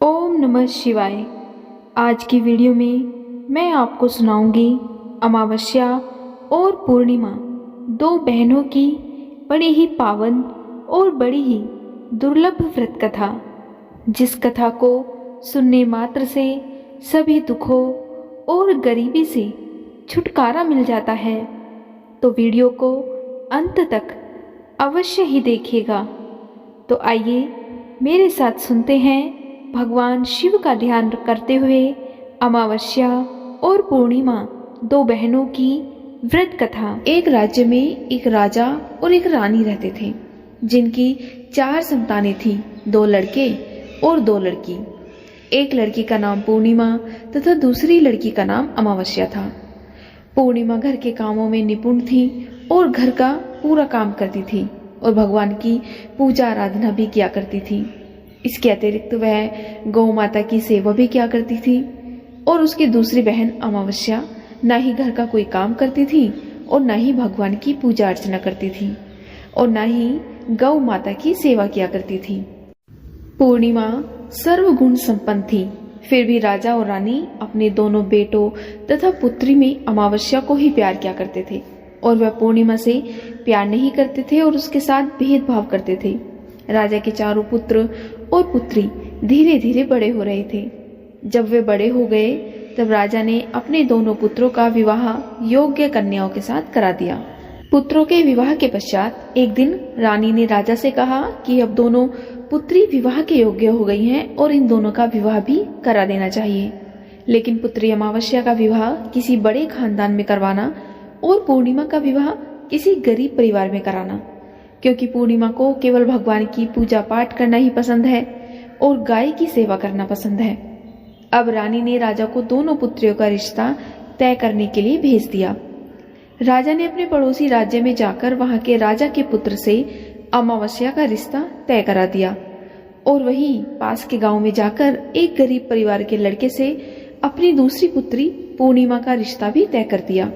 ओम नमः शिवाय। आज की वीडियो में मैं आपको सुनाऊंगी अमावस्या और पूर्णिमा, दो बहनों की बड़ी ही पावन और बड़ी ही दुर्लभ व्रत कथा, जिस कथा को सुनने मात्र से सभी दुखों और गरीबी से छुटकारा मिल जाता है। तो वीडियो को अंत तक अवश्य ही देखिएगा। तो आइए मेरे साथ सुनते हैं भगवान शिव का ध्यान करते हुए अमावस्या और पूर्णिमा, दो बहनों की व्रत कथा। एक राज्य में एक राजा और एक रानी रहते थे, जिनकी 4 संतानें थीं, 2 लड़के और 2 लड़की। एक लड़की का नाम पूर्णिमा तथा दूसरी लड़की का नाम अमावस्या था। पूर्णिमा घर के कामों में निपुण थी और घर का पूरा काम करती थी और भगवान की पूजा आराधना भी किया करती थी। इसके अतिरिक्त वह गौ माता की सेवा भी किया करती थी। और उसकी दूसरी बहन अमावस्या न ही घर का कोई काम करती थी और न ही भगवान की पूजा अर्चना करती थी और न ही गौ माता की सेवा किया करती थी। पूर्णिमा सर्वगुण संपन्न थी, फिर भी राजा और रानी अपने दोनों बेटों तथा पुत्री में अमावस्या को ही प्यार किया करते थे और वह पूर्णिमा से प्यार नहीं करते थे और उसके साथ भेदभाव करते थे। राजा के चारों पुत्र और पुत्री धीरे धीरे बड़े हो रहे थे। जब वे बड़े हो गए तब राजा ने अपने दोनों पुत्रों का विवाह योग्य कन्याओं के साथ करा दिया। पुत्रों के विवाह के पश्चात एक दिन रानी ने राजा से कहा कि अब दोनों पुत्री विवाह के योग्य हो गई हैं और इन दोनों का विवाह भी करा देना चाहिए। लेकिन पुत्री अमावस्या का विवाह किसी बड़े खानदान में करवाना और पूर्णिमा का विवाह किसी गरीब परिवार में कराना, क्योंकि पूर्णिमा को केवल भगवान की पूजा पाठ करना ही पसंद है और गाय की सेवा करना पसंद है। अब रानी ने राजा को दोनों पुत्रियों का रिश्ता तय करने के लिए भेज दिया। राजा ने अपने पड़ोसी राज्य में जाकर वहां के राजा के पुत्र से अमावस्या का रिश्ता तय करा दिया और वहीं पास के गांव में जाकर एक गरीब परिवार के लड़के से अपनी दूसरी पुत्री पूर्णिमा का रिश्ता भी तय कर दिया।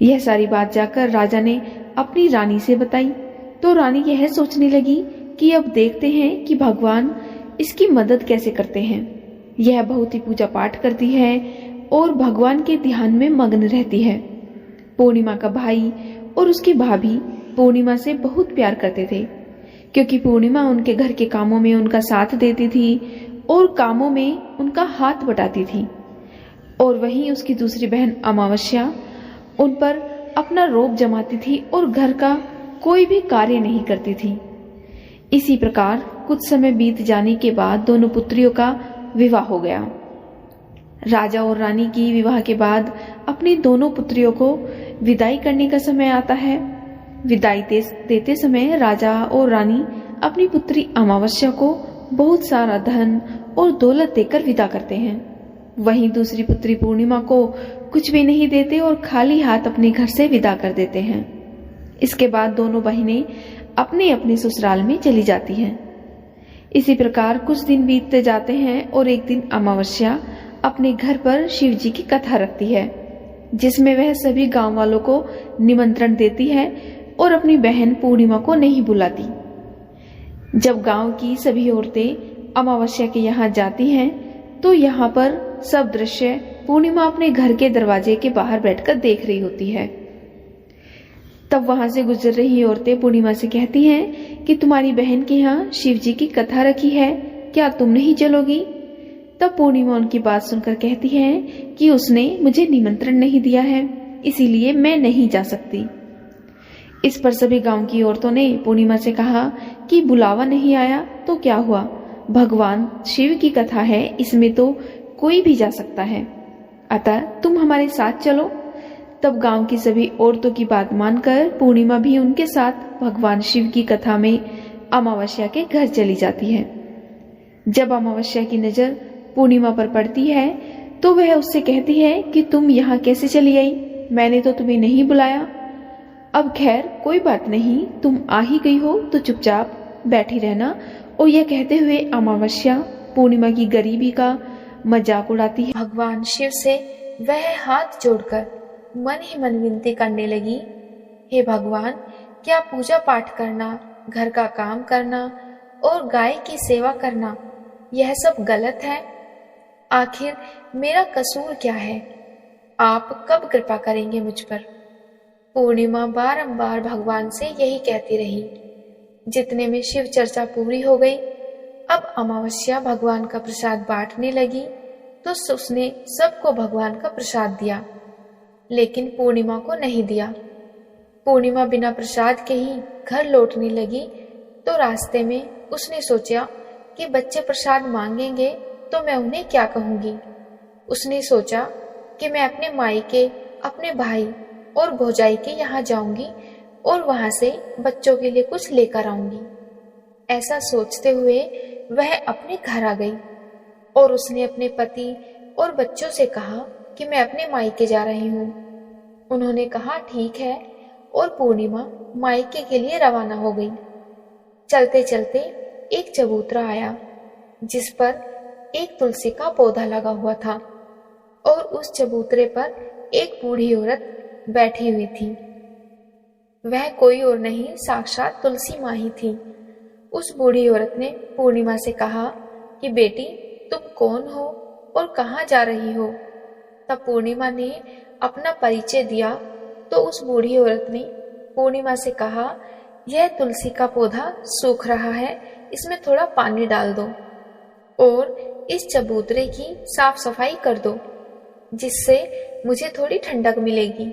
यह सारी बात जाकर राजा ने अपनी रानी से बताई तो रानी यह सोचने लगी कि अब देखते हैं कि भगवान इसकी मदद कैसे करते हैं। यह बहुत ही पूजा पाठ करती है और भगवान के ध्यान में मग्न रहती है। पूर्णिमा का भाई और उसकी भाभी पूर्णिमा से बहुत प्यार करते थे, क्योंकि पूर्णिमा उनके घर के कामों में उनका साथ देती थी और कामों में उनका हाथ बटाती थी। और वहीं उसकी दूसरी बहन अमावस्या उन पर अपना रोब जमाती थी और घर का कोई भी कार्य नहीं करती थी। इसी प्रकार कुछ समय बीत जाने के बाद दोनों पुत्रियों का विवाह हो गया। राजा और रानी की विवाह के बाद अपनी दोनों पुत्रियों को विदाई करने का समय आता है। विदाई देते समय राजा और रानी अपनी पुत्री अमावस्या को बहुत सारा धन और दौलत देकर विदा करते हैं। वहीं दूसरी पुत्री पूर्णिमा को कुछ भी नहीं देते और खाली हाथ अपने घर से विदा कर देते हैं। इसके बाद दोनों बहनें अपने अपने ससुराल में चली जाती हैं। इसी प्रकार कुछ दिन बीतते जाते हैं और एक दिन अमावस्या अपने घर पर शिव जी की कथा रखती है, जिसमें वह सभी गांव वालों को निमंत्रण देती है और अपनी बहन पूर्णिमा को नहीं बुलाती। जब गांव की सभी औरतें अमावस्या के यहाँ जाती हैं तो यहाँ पर सब दृश्य पूर्णिमा अपने घर के दरवाजे के बाहर बैठकर देख रही होती है। तब वहां से गुजर रही औरतें पूर्णिमा से कहती हैं कि तुम्हारी बहन के यहाँ शिव जी की कथा रखी है, क्या तुम नहीं चलोगी? तब पूर्णिमा उनकी बात सुनकर कहती है कि उसने मुझे निमंत्रण नहीं दिया है, इसीलिए मैं नहीं जा सकती। इस पर सभी गांव की औरतों ने पूर्णिमा से कहा कि बुलावा नहीं आया तो क्या हुआ, भगवान शिव की कथा है, इसमें तो कोई भी जा सकता है, अतः तुम हमारे साथ चलो। तब गांव की सभी औरतों की बात मानकर पूर्णिमा भी उनके साथ भगवान शिव की कथा में अमावस्या के घर चली जाती है। जब अमावस्या की नजर पूर्णिमा पर पड़ती है तो वह उससे कहती है कि तुम यहाँ कैसे चली आई, मैंने तो तुम्हें नहीं बुलाया। अब खैर कोई बात नहीं, तुम आ ही गई हो तो चुपचाप बैठी रहना। और यह कहते हुए अमावस्या पूर्णिमा की गरीबी का मजाक उड़ाती है। भगवान शिव से वह हाथ जोड़कर मन ही मन विनती करने लगी, हे भगवान, क्या पूजा पाठ करना, घर का काम करना और गाय की सेवा करना यह सब गलत है। आखिर मेरा कसूर क्या है? आप कब कृपा करेंगे मुझ पर? पूर्णिमा बारंबार भगवान से यही कहती रही। जितने में शिव चर्चा पूरी हो गई, अब अमावस्या भगवान का प्रसाद बांटने लगी तो उसने सबको भगवान का प्रसाद दिया, लेकिन पूर्णिमा को नहीं दिया। पूर्णिमा बिना प्रसाद के ही घर लौटने लगी तो रास्ते में उसने सोचा कि बच्चे प्रसाद मांगेंगे तो मैं उन्हें क्या कहूंगी। उसने सोचा कि मैं अपने मायके, अपने भाई और भौजाई के यहाँ जाऊंगी और वहां से बच्चों के लिए कुछ लेकर आऊंगी। ऐसा सोचते हुए वह अपने घर आ गई और उसने अपने पति और बच्चों से कहा कि मैं अपने मायके जा रही हूँ। उन्होंने कहा ठीक है, और पूर्णिमा मायके के लिए रवाना हो गई। चलते चलते एक चबूतरा आया जिस पर एक तुलसी का पौधा लगा हुआ था और उस चबूतरे पर एक बूढ़ी औरत बैठी हुई थी। वह कोई और नहीं, साक्षात तुलसी माँ ही थी। उस बूढ़ी औरत ने पूर्णिमा से कहा कि बेटी, तुम कौन हो और कहाँ जा रही हो? तब पूर्णिमा ने अपना परिचय दिया तो उस बूढ़ी औरत ने पूर्णिमा से कहा, यह तुलसी का पौधा सूख रहा है, इसमें थोड़ा पानी डाल दो और इस चबूतरे की साफ सफाई कर दो, जिससे मुझे थोड़ी ठंडक मिलेगी।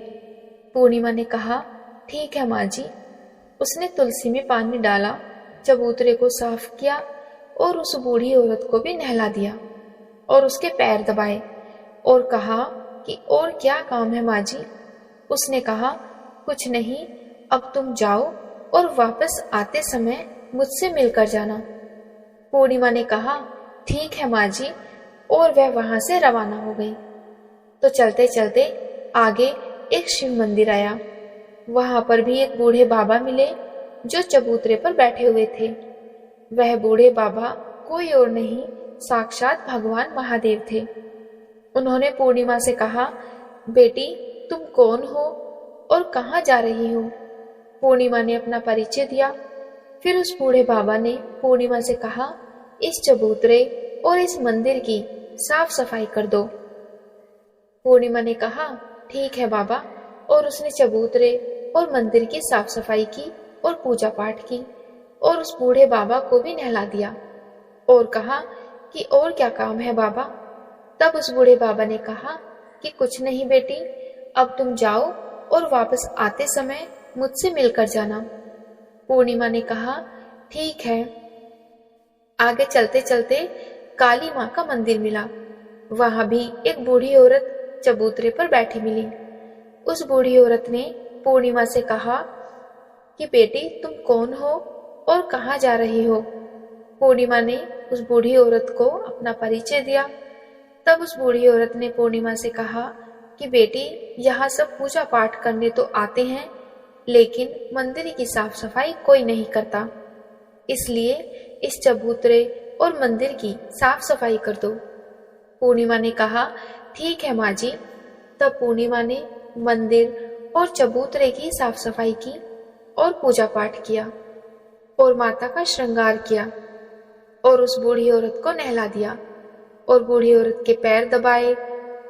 पूर्णिमा ने कहा ठीक है माँ जी। उसने तुलसी में पानी डाला, चबूतरे को साफ किया और उस बूढ़ी औरत को भी नहला दिया और उसके पैर दबाए और कहा कि और क्या काम है माँ जी? उसने कहा कुछ नहीं, अब तुम जाओ और वापस आते समय मुझसे मिलकर जाना। पूर्णिमा ने कहा ठीक है माँ जी, और वह वहां से रवाना हो गई। तो चलते चलते आगे एक शिव मंदिर आया। वहां पर भी एक बूढ़े बाबा मिले जो चबूतरे पर बैठे हुए थे। वह बूढ़े बाबा कोई और नहीं, साक्षात भगवान महादेव थे। उन्होंने पूर्णिमा से कहा, बेटी तुम कौन हो और कहाँ जा रही हो? पूर्णिमा ने अपना परिचय दिया। फिर उस बूढ़े बाबा ने पूर्णिमा से कहा, इस चबूतरे और इस मंदिर की साफ सफाई कर दो। पूर्णिमा ने कहा ठीक है बाबा, और उसने चबूतरे और मंदिर की साफ सफाई की और पूजा पाठ की और उस बूढ़े बाबा को भी नहला दिया और कहा कि और क्या काम है बाबा? तब उस बूढ़े बाबा ने कहा कि कुछ नहीं बेटी, अब तुम जाओ और वापस आते समय मुझसे मिलकर जाना। पूर्णिमा ने कहा ठीक है। आगे चलते चलते काली माँ का मंदिर मिला। वहां भी एक बूढ़ी औरत चबूतरे पर बैठी मिली। उस बूढ़ी औरत ने पूर्णिमा से कहा कि बेटी तुम कौन हो और कहाँ जा रही हो? पूर्णिमा ने उस बूढ़ी औरत को अपना परिचय दिया। तब उस बूढ़ी औरत ने पूर्णिमा से कहा कि बेटी, यहाँ सब पूजा पाठ करने तो आते हैं, लेकिन मंदिर की साफ सफाई कोई नहीं करता, इसलिए इस चबूतरे और मंदिर की साफ सफाई कर दो। पूर्णिमा ने कहा ठीक है माँ जी। तब पूर्णिमा ने मंदिर और चबूतरे की साफ सफाई की और पूजा पाठ किया और माता का श्रृंगार किया और उस बूढ़ी औरत को नहला दिया और बूढ़ी औरत के पैर दबाए।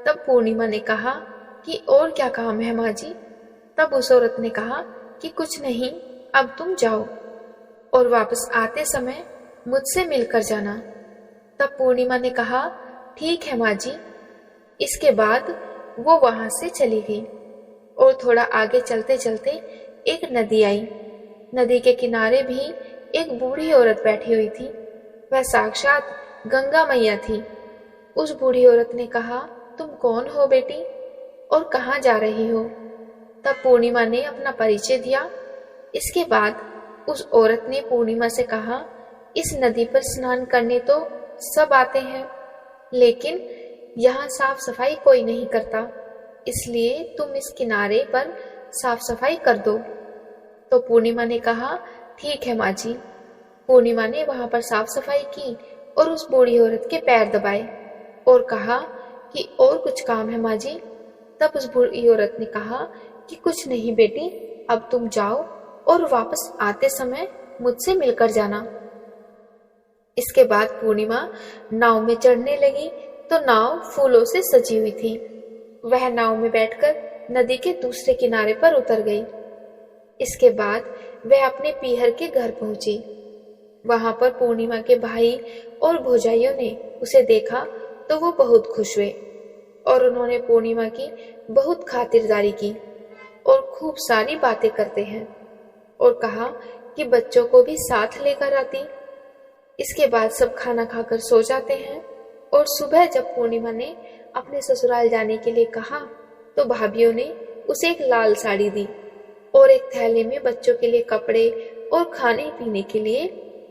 तब पूर्णिमा ने कहा कि और क्या काम है माँ जी? तब उस औरत ने कहा कि कुछ नहीं, अब तुम जाओ और वापस आते समय मुझसे मिलकर जाना। तब पूर्णिमा ने कहा ठीक है माँ जी। इसके बाद वो वहां से चली गई और थोड़ा आगे चलते चलते एक नदी आई। नदी के किनारे भी एक बूढ़ी औरत बैठी हुई थी। वह साक्षात गंगा मैया थी। उस बूढ़ी औरत ने कहा, तुम कौन हो बेटी और कहाँ जा रही हो? तब पूर्णिमा ने अपना परिचय दिया। इसके बाद उस औरत ने पूर्णिमा से कहा, इस नदी पर स्नान करने तो सब आते हैं, लेकिन यहाँ साफ सफाई कोई नहीं करता, इसलिए तुम इस किनारे पर साफ सफाई कर दो। तो पूर्णिमा ने कहा ठीक है माँ जी। पूर्णिमा ने वहां पर साफ सफाई की और उस बूढ़ी औरत के पैर दबाए और कहा कि और कुछ काम है माँ जी? तब उस बूढ़ी औरत ने कहा कि कुछ नहीं बेटी, अब तुम जाओ और वापस आते समय मुझसे मिलकर जाना। इसके बाद पूर्णिमा नाव में चढ़ने लगी तो नाव फूलों से सजी हुई थी। वह नाव में बैठकर नदी के दूसरे किनारे पर उतर गई। इसके बाद वह अपने पीहर के घर पहुंची। वहां पर पूर्णिमा के भाई और भौजाइयों ने उसे देखा तो वो बहुत खुश हुए और उन्होंने पूर्णिमा की बहुत खातिरदारी की और खूब सारी बातें करते हैं और कहा कि बच्चों को भी साथ लेकर आती। इसके बाद सब खाना खाकर सो जाते हैं और सुबह जब पूर्णिमा ने अपने ससुराल जाने के लिए कहा तो भाभीियों ने उसे एक लाल साड़ी दी और एक थैले में बच्चों के लिए कपड़े और खाने पीने के लिए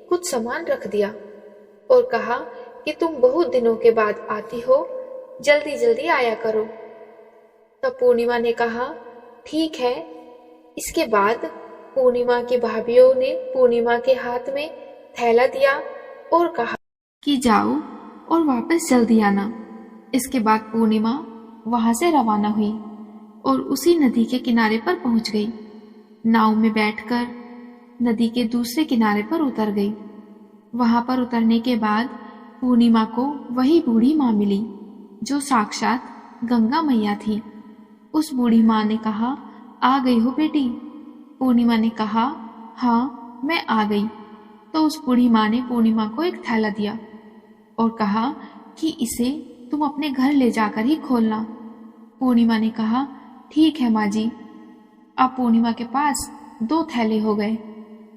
कुछ सामान रख दिया और कहा कि तुम बहुत दिनों के बाद आती हो, जल्दी जल्दी आया करो। तब पूर्णिमा ने कहा ठीक है। इसके बाद पूर्णिमा की भाभीियों ने पूर्णिमा के हाथ में थैला दिया और कहा कि जाओ और वापस जल्दी आना। इसके बाद पूर्णिमा वहां से रवाना हुई और उसी नदी के किनारे पर पहुंच गई। नाव में बैठकर नदी के दूसरे किनारे पर उतर गई। वहां पर उतरने के बाद पूर्णिमा को वही बूढ़ी माँ मिली जो साक्षात गंगा मैया थी। उस बूढ़ी माँ ने कहा, आ गई हो बेटी? पूर्णिमा ने कहा, हाँ मैं आ गई। तो उस बूढ़ी माँ ने पूर्णिमा को एक थैला दिया और कहा कि इसे तुम अपने घर ले जाकर ही खोलना। पूर्णिमा ने कहा, ठीक है माँ जी। अब पूर्णिमा के पास 2 थैले हो गए।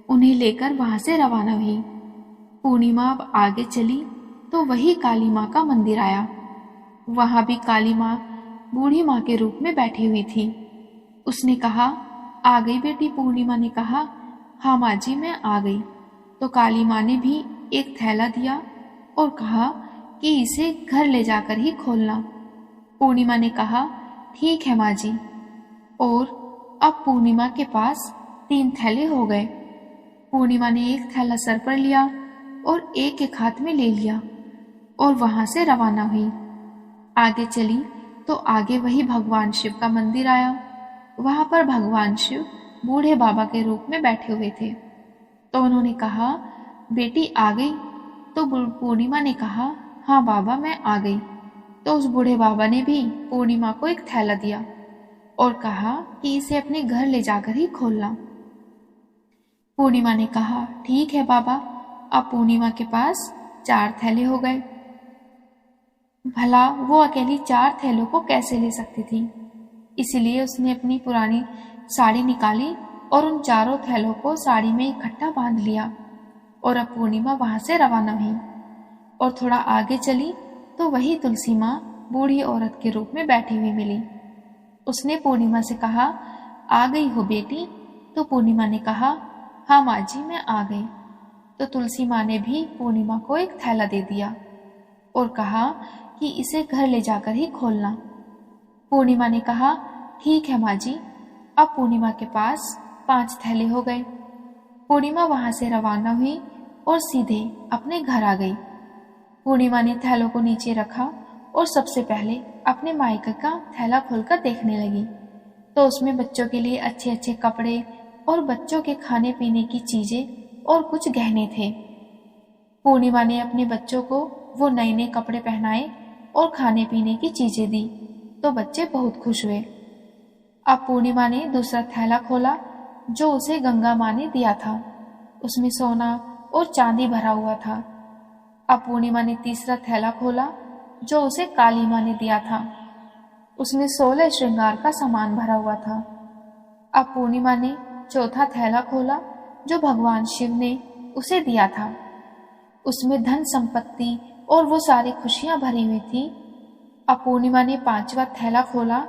उन्हें लेकर वहां से रवाना हुई। पूर्णिमा अब आगे चली तो वही काली माँ का मंदिर आया। वहां भी काली माँ बूढ़ी माँ के रूप में बैठी हुई थी। उसने कहा, आ गई बेटी? पूर्णिमा ने कहा, हाँ माँ जी मैं आ गई। तो काली माँ ने भी एक थैला दिया और कहा कि इसे घर ले जाकर ही खोलना। पूर्णिमा ने कहा, ठीक है माँ जी। और अब पूर्णिमा के पास 3 थैले हो गए। पूर्णिमा ने एक थैला सर पर लिया और एक हाथ में ले लिया और वहां से रवाना हुई। आगे चली तो आगे वही भगवान शिव का मंदिर आया। वहां पर भगवान शिव बूढ़े बाबा के रूप में बैठे हुए थे। तो उन्होंने कहा, बेटी आ गई? तो पूर्णिमा ने कहा, हाँ बाबा मैं आ गई। तो उस बूढ़े बाबा ने भी पूर्णिमा को एक थैला दिया और कहा कि इसे अपने घर ले जाकर ही खोलना। पूर्णिमा ने कहा, ठीक है बाबा। अब पूर्णिमा के पास 4 थैले हो गए। भला वो अकेली 4 थैलों को कैसे ले सकती थी? इसलिए उसने अपनी पुरानी साड़ी निकाली और उन 4 थैलों को साड़ी में इकट्ठा बांध लिया। और अब पूर्णिमा वहां से रवाना हुई और थोड़ा आगे चली तो वही तुलसी माँ बूढ़ी औरत के रूप में बैठी हुई मिली। उसने पूर्णिमा से कहा, आ गई हो बेटी? तो पूर्णिमा ने कहा, हाँ माँ जी मैं आ गई। तो तुलसी माँ ने भी पूर्णिमा को एक थैला दे दिया और कहा कि इसे घर ले जाकर ही खोलना। पूर्णिमा ने कहा, ठीक है माँ जी। अब पूर्णिमा के पास 5 थैले हो गए। पूर्णिमा वहां से रवाना हुई और सीधे अपने घर आ गई। पूर्णिमा ने थैलों को नीचे रखा और सबसे पहले अपने मायके का थैला खोलकर देखने लगी तो उसमें बच्चों के लिए अच्छे अच्छे कपड़े और बच्चों के खाने पीने की चीजें और कुछ गहने थे। पूर्णिमा ने अपने बच्चों को वो नए नए कपड़े पहनाए और खाने पीने की चीजें दी तो बच्चे बहुत खुश हुए। अब पूर्णिमा ने दूसरा थैला खोला जो उसे गंगा माँ ने दिया था। उसमें सोना और चांदी भरा हुआ था। अब पूर्णिमा ने तीसरा थैला खोला जो उसे काली माँ ने दिया था। उसमें 16 श्रृंगार का सामान भरा हुआ था। अब पूर्णिमा ने चौथा थैला खोला जो भगवान शिव ने उसे दिया था। उसमें धन संपत्ति और वो सारी खुशियां भरी हुई थी। अब पूर्णिमा ने 5वां थैला खोला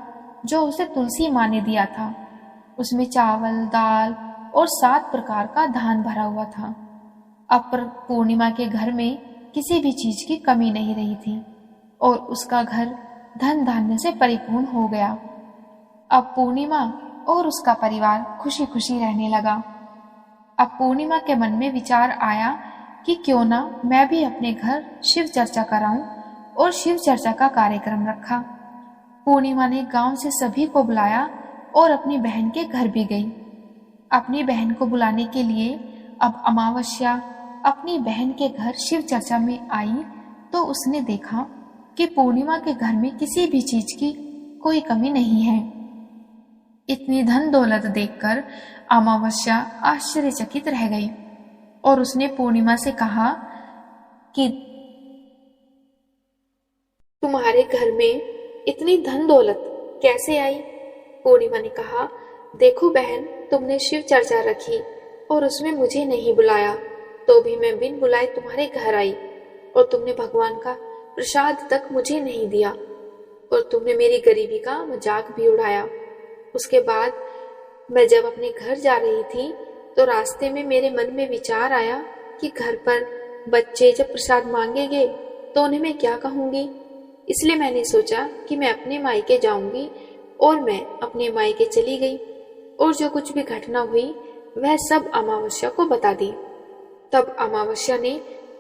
जो उसे तुलसी माँ ने दिया था। उसमें चावल, दाल और 7 प्रकार का धान भरा हुआ था। अब पूर्णिमा के घर में किसी भी चीज की कमी नहीं रही थी और उसका घर धन धान्य से परिपूर्ण हो गया। अब पूर्णिमा और उसका परिवार खुशी खुशी रहने लगा। अब पूर्णिमा के मन में विचार आया कि क्यों ना मैं भी अपने घर शिव चर्चा कराऊं और शिव चर्चा का कार्यक्रम रखा। पूर्णिमा ने गांव से सभी को बुलाया और अपनी बहन के घर भी गई। अपनी बहन को बुलाने के लिए अब अमावस्या, अपनी बहन के घर शिव चर्चा में आई तो उसने देखा कि पूर्णिमा के घर में किसी भी चीज की कोई कमी नहीं है। इतनी धन दौलत देखकर अमावस्या आश्चर्यचकित रह गई और उसने पूर्णिमा से कहा कि तुम्हारे घर में इतनी धन दौलत कैसे आई? पूर्णिमा ने कहा, देखो बहन, तुमने शिव चर्चा रखी और उसमें मुझे नहीं बुलाया, तो भी मैं बिन बुलाए तुम्हारे घर आई और तुमने भगवान का प्रसाद तक मुझे नहीं दिया और तुमने मेरी गरीबी का मजाक भी उड़ाया। उसके बाद मैं जब अपने घर जा रही थी तो रास्ते में मेरे मन में विचार आया कि घर पर बच्चे जब प्रसाद मांगेंगे तो उन्हें मैं क्या कहूँगी। इसलिए मैंने सोचा कि मैं अपने मायके जाऊंगी और मैं अपने मायके चली गई और जो कुछ भी घटना हुई वह सब अमावस्या को बता दी। तब अमावस्या ने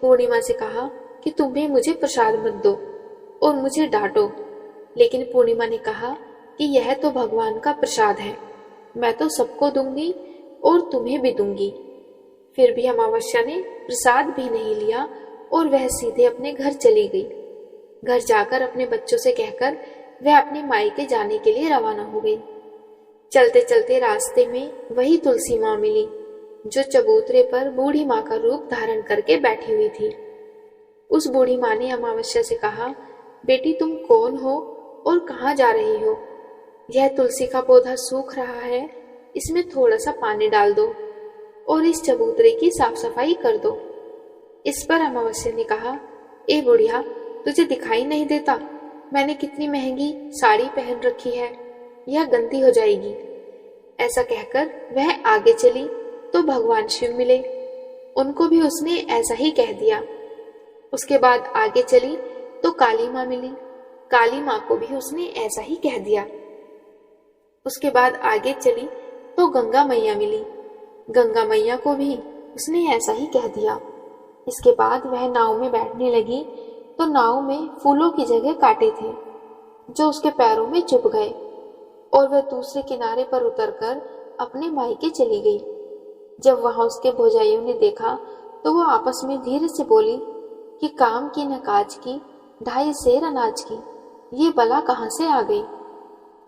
पूर्णिमा से कहा कि तुम भी मुझे प्रसाद मत दो और मुझे डांटो, लेकिन पूर्णिमा ने कहा कि यह तो भगवान का प्रसाद है, मैं तो सबको दूंगी और तुम्हें भी दूंगी। फिर भी अमावस्या ने प्रसाद भी नहीं लिया और वह सीधे अपने घर चली गई। घर जाकर अपने बच्चों से कहकर वह अपने मायके जाने के लिए रवाना हो गई। चलते चलते रास्ते में वही तुलसी माँ मिली जो चबूतरे पर बूढ़ी माँ का रूप धारण करके बैठी हुई थी। उस बूढ़ी माँ ने अमावस्या से कहा, बेटी तुम कौन हो और कहाँ जा रही हो? यह तुलसी का पौधा सूख रहा है, इसमें थोड़ा सा पानी डाल दो और इस चबूतरे की साफ सफाई कर दो। इस पर अमावस्या ने कहा, ए बुढ़िया, तुझे दिखाई नहीं देता मैंने कितनी महंगी साड़ी पहन रखी है, यह गंदी हो जाएगी। ऐसा कहकर वह आगे चली तो भगवान शिव मिले, उनको भी उसने ऐसा ही कह दिया। उसके बाद आगे चली तो काली माँ मिली, काली माँ को भी उसने ऐसा ही कह दिया। उसके बाद आगे चली तो गंगा मैया मिली, गंगा मैया को भी उसने ऐसा ही कह दिया। इसके बाद वह नाव में बैठने लगी तो नाव में फूलों की जगह कांटे थे जो उसके पैरों में चुभ गए और वह दूसरे किनारे पर उतरकर अपने मायके चली गई। जब वहां उसके भौजाइयों ने देखा तो वो आपस में धीरे से बोली कि काम की न काज की, 2.5 सेर अनाज की, ये बला कहाँ से आ गई?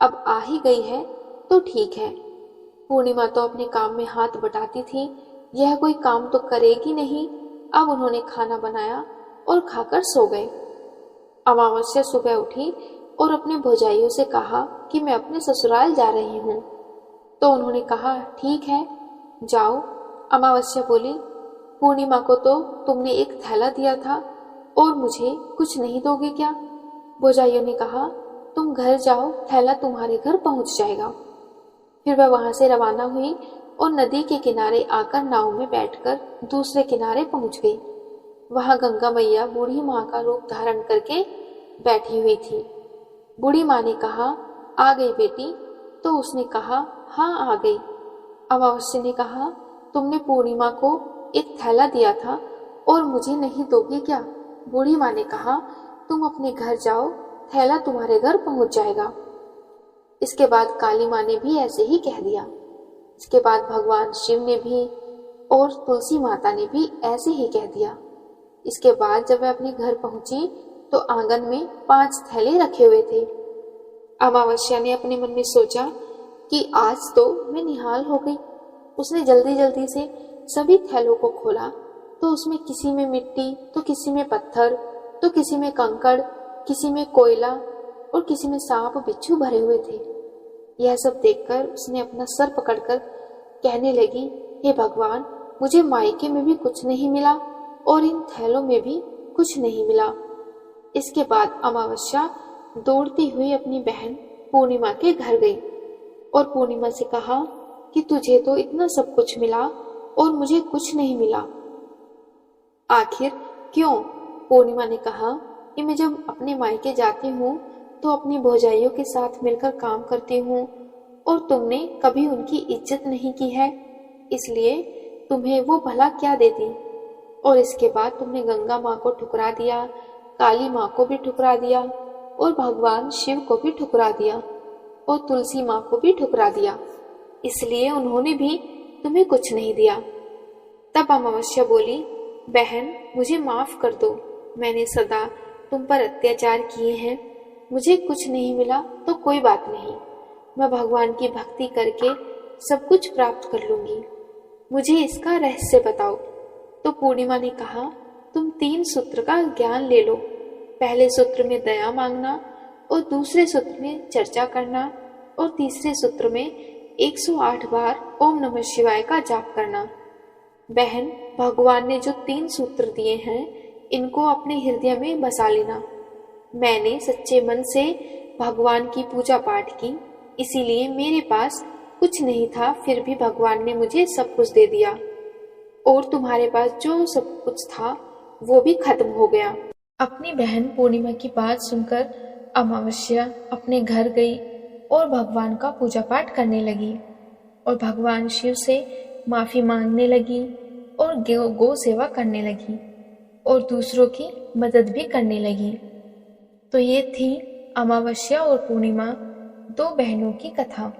अब आ ही गई है तो ठीक है। पूर्णिमा तो अपने काम में हाथ बटाती थी, यह कोई काम तो करेगी नहीं। अब उन्होंने खाना बनाया और खाकर सो गए। अमावस्या सुबह उठी और अपने भौजाइयों से कहा कि मैं अपने ससुराल जा रही हूँ। तो उन्होंने कहा, ठीक है जाओ। अमावस्या बोली, पूर्णिमा को तो तुमने एक थैला दिया था और मुझे कुछ नहीं दोगे क्या? भौजाइयों ने कहा, तुम घर जाओ, थैला तुम्हारे घर पहुंच जाएगा। फिर वह वहां से रवाना हुई और नदी के किनारे आकर नाव में बैठकर दूसरे किनारे पहुंच गई। वहां गंगा मैया बूढ़ी माँ का रूप धारण करके बैठी हुई थी। बूढ़ी माँ ने कहा, आ गई बेटी? तो उसने कहा, हाँ आ गई। अमावस्या ने कहा, तुमने पूर्णिमा को एक थैला दिया था और मुझे नहीं दोगे क्या? बूढ़ी माँ ने कहा, तुम अपने घर जाओ, थैला तुम्हारे घर पहुंच जाएगा। इसके बाद काली माँ ने भी ऐसे ही कह दिया। इसके बाद भगवान शिव ने भी और तुलसी माता ने भी ऐसे ही कह दिया। इसके बाद जब वह अपने घर पहुंची तो आंगन में 5 थैले रखे हुए थे। अमावस्या ने अपने मन में सोचा कि आज तो मैं निहाल हो गई। उसने जल्दी जल्दी से सभी थैलों को खोला तो उसमें किसी में मिट्टी तो किसी में पत्थर तो किसी में कंकड़, किसी में कोयला और किसी में सांप बिच्छू भरे हुए थे। यह सब देखकर उसने अपना सर पकड़कर कहने लगी, हे भगवान, मुझे मायके में भी कुछ नहीं मिला और इन थैलों में भी कुछ नहीं मिला। इसके बाद अमावस्या दौड़ती हुई अपनी बहन पूर्णिमा के घर गई और पूर्णिमा से कहा कि तुझे तो इतना सब कुछ मिला और मुझे कुछ नहीं मिला, आखिर क्यों? पूर्णिमा ने कहा कि मैं जब अपने मायके जाती हूँ तो अपनी भौजाइयों के साथ मिलकर काम करती हूँ और तुमने कभी उनकी इज्जत नहीं की है, इसलिए तुम्हें वो भला क्या देती। और इसके बाद तुमने गंगा माँ को ठुकरा दिया, काली माँ को भी ठुकरा दिया और भगवान शिव को भी ठुकरा दिया और तुलसी माँ को भी ठुकरा दिया, इसलिए उन्होंने भी तुम्हें कुछ नहीं दिया। तब अमावस्या बोली, बहन, मुझे माफ कर दो। मैंने सदा तुम पर अत्याचार किए हैं। मुझे कुछ नहीं मिला तो कोई बात नहीं, मैं भगवान की भक्ति करके सब कुछ प्राप्त कर लूंगी। मुझे इसका रहस्य बताओ। तो पूर्णिमा ने कहा, तुम 3 सूत्र का ज्ञान ले लो। पहले सूत्र में दया मांगना, और दूसरे सूत्र में चर्चा करना, और तीसरे सूत्र में 108 बार ओम नमः शिवाय का जाप करना। बहन, भगवान ने जो 3 सूत्र दिए हैं, इनको अपने हृदय में बसा लेना। मैंने सच्चे मन से भगवान की पूजा पाठ की, इसीलिए मेरे पास कुछ नहीं था, फिर भी भगवान ने मुझे सब कुछ दे दिया। और तुम्हारे पास जो सब कुछ था वो भी खत्म हो गया। अपनी बहन पूर्णिमा की बात सुनकर अमावस्या अपने घर गई और भगवान का पूजा पाठ करने लगी, और भगवान शिव से माफी मांगने लगी, और गौ सेवा करने लगी, और दूसरों की मदद भी करने लगी। तो ये थी अमावस्या और पूर्णिमा, 2 बहनों की कथा।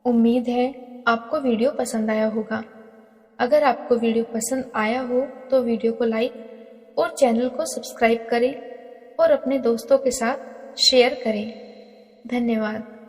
उम्मीद है आपको वीडियो पसंद आया होगा। अगर आपको वीडियो पसंद आया हो तो वीडियो को लाइक और चैनल को सब्सक्राइब करें, और अपने दोस्तों के साथ शेयर करें। धन्यवाद।